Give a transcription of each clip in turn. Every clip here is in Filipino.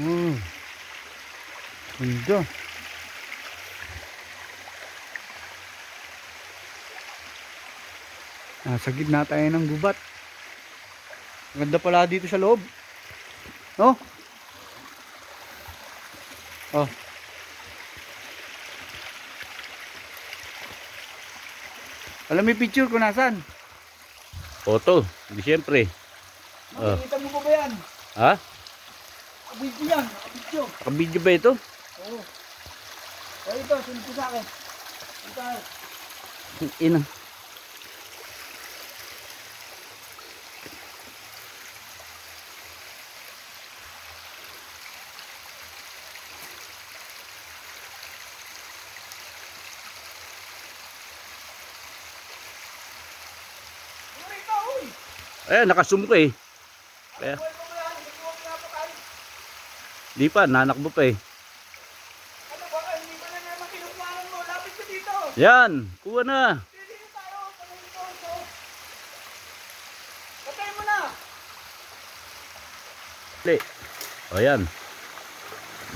Hmm. Ganda. Nasa gitna tayo ng gubat. Ganda pala dito sa loob. No? Oh. Alam mo yung picture ko nasan? Photo, di siyempre. Oh. Nakikita mo ba yan? Ha? Video yan, video. Nakabidyo ba ito? Oo. Oh, ito, sunod ko sa akin. Ito. Ina. Ayan, nakasum ko eh. Kaya. Di pa, nanakbo pa eh. Ano ba? Hindi ba na naman kinukuhanan mo? Lapit ka dito. Yan, kuha na. Pili na tayo. Patay mo na. Li. O yan.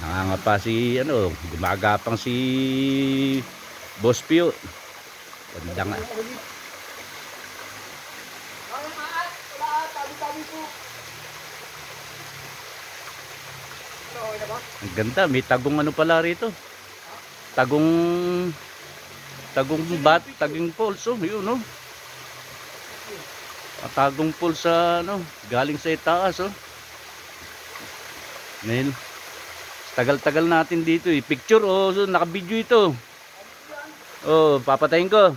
Nangangapa si, ano, gumagapang si Boss Pio. Ganda nga. Tabi-tabi po. Okay na ba? Ang ganda, may tagong ano pala rito. Tagong tagong pulse, oh, yun, no. Tagong pulse sa, ano, galing sa itaas, oh. Nel. Tagal-tagal natin dito, eh. Picture, oh, so, naka-video ito. Oh, papatayin ko.